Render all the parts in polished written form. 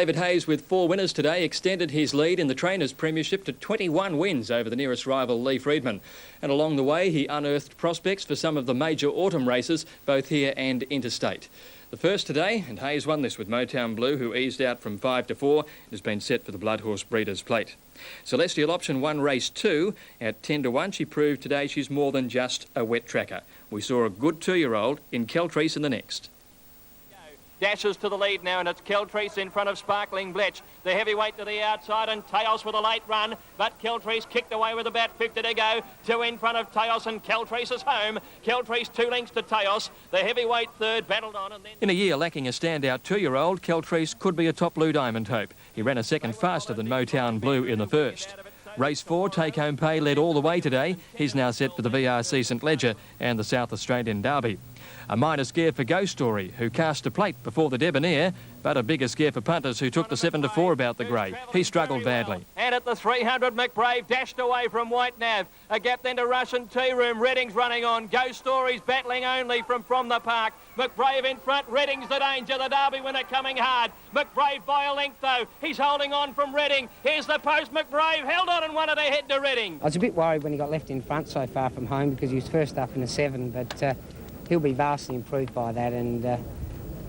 David Hayes, with 4 winners today, extended his lead in the Trainers' Premiership to 21 wins over the nearest rival, Lee Freedman. And along the way, he unearthed prospects for some of the major autumn races, both here and interstate. The first today, and Hayes won this with Motown Blue, who eased out from 5 to 4 and has been set for the Bloodhorse Breeders' Plate. Celestial Option won race 2 at 10 to 1. She proved today she's more than just a wet tracker. We saw a good 2-year-old in Keltrice in the next. Dashes to the lead now, and it's Keltrice in front of Sparkling Bletch. The heavyweight to the outside, and Teos with a late run, but Keltrice kicked away with about 50 to go. 2 in front of Teos, and Keltrice is home. Keltrice 2 lengths to Teos. The heavyweight third battled on, and then... In a year lacking a standout 2-year-old, Keltrice could be a top Blue Diamond hope. He ran a second faster than Motown Blue in the first. Race 4, Take Home Pay, led all the way today. He's now set for the VRC St Ledger and the South Australian Derby. A minor scare for Ghost Story, who cast a plate before the Debonair, but a bigger scare for punters who took the 7 to 4 about the grey. He struggled badly. And at the 300, McBrave dashed away from White Nav. A gap then to Russian Tea Room. Redding's running on. Ghost Story's battling only from the park. McBrave in front. Redding's the danger. The Derby winner coming hard. McBrave by a length, though. He's holding on from Redding. Here's the post. McBrave held on and wanted to head to Redding. I was a bit worried when he got left in front so far from home because he was first up in a 7, but he'll be vastly improved by that, and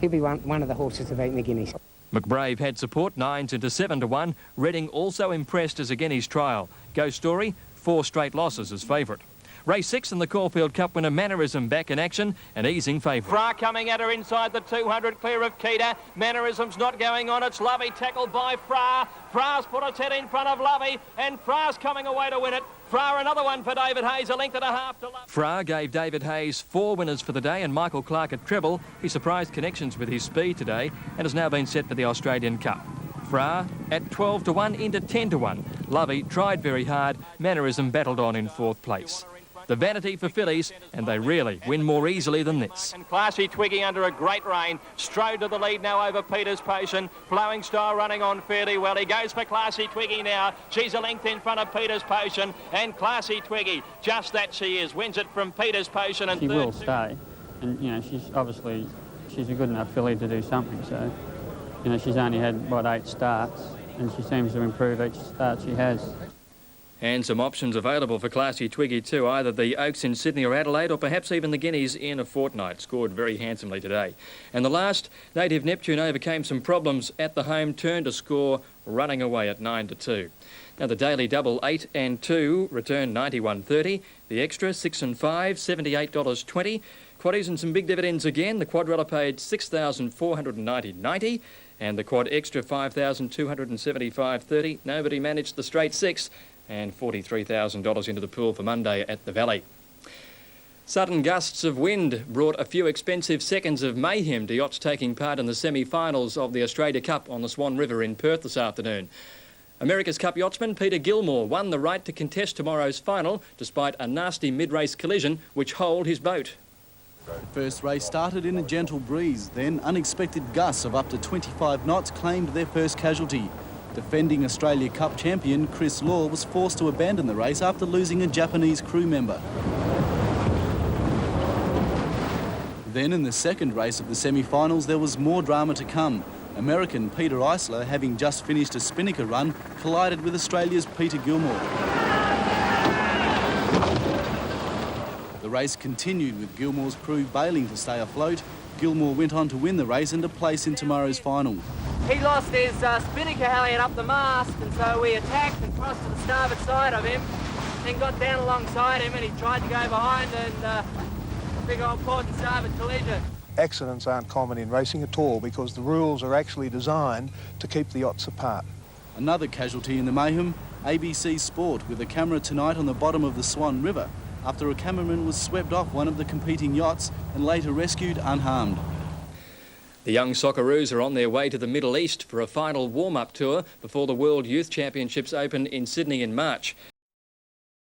he'll be one of the horses to beat in the Guineas. McBrave had support 9s into 7 to 1. Redding also impressed as a Guineas trial. Ghost Story, 4 straight losses as favourite. Race 6 in the Caulfield Cup winner Mannerism back in action and easing favourite. Fra coming at her inside the 200, clear of Keita. Mannerism's not going on. It's Lovey tackled by Fra. Fra's put its head in front of Lovey, and Fra's coming away to win it. Fra, another one for David Hayes, a length and a half to Lovey. Fra gave David Hayes 4 winners for the day, and Michael Clark at treble. He surprised connections with his speed today and has now been set for the Australian Cup. Fra at 12 to 1 into 10 to 1. Lovey tried very hard. Mannerism battled on in 4th place. The vanity for fillies, and they really win more easily than this. And Classy Twiggy under a great rain. Strode to the lead now over Peter's Potion. Flowing Star running on fairly well. He goes for Classy Twiggy now. She's a length in front of Peter's Potion. And Classy Twiggy, just that she is, wins it from Peter's Potion. And she will stay. And, you know, she's a good enough filly to do something. So, you know, she's only had, 8 starts. And she seems to improve each start she has. And some options available for Classy Twiggy too, either the Oaks in Sydney or Adelaide, or perhaps even the Guineas in a fortnight. Scored very handsomely today. And the last, Native Neptune overcame some problems at the home turn to score running away at 9 to 2. Now the daily double 8 and 2 returned 91.30. The extra 6 and 5, $78.20. Quaddies and some big dividends again. The quadrilla paid $6,490.90. And the quad extra $5,275.30. Nobody managed the straight 6. And $43,000 into the pool for Monday at the Valley. Sudden gusts of wind brought a few expensive seconds of mayhem to yachts taking part in the semi-finals of the Australia Cup on the Swan River in Perth this afternoon. America's Cup yachtsman Peter Gilmore won the right to contest tomorrow's final despite a nasty mid-race collision which holed his boat. The first race started in a gentle breeze, then unexpected gusts of up to 25 knots claimed their first casualty. Defending Australia Cup champion Chris Law was forced to abandon the race after losing a Japanese crew member. Then in the second race of the semi-finals there was more drama to come. American Peter Eisler, having just finished a Spinnaker run, collided with Australia's Peter Gilmore. The race continued with Gilmore's crew bailing to stay afloat. Gilmore went on to win the race and to place in tomorrow's final. He lost his Spinnaker Hallion up the mast, and so we attacked and crossed to the starboard side of him, then got down alongside him, and he tried to go behind, and big old port and starboard collision. Accidents aren't common in racing at all because the rules are actually designed to keep the yachts apart. Another casualty in the mayhem, ABC Sport, with a camera tonight on the bottom of the Swan River after a cameraman was swept off one of the competing yachts and later rescued unharmed. The young Socceroos are on their way to the Middle East for a final warm-up tour before the World Youth Championships open in Sydney in March.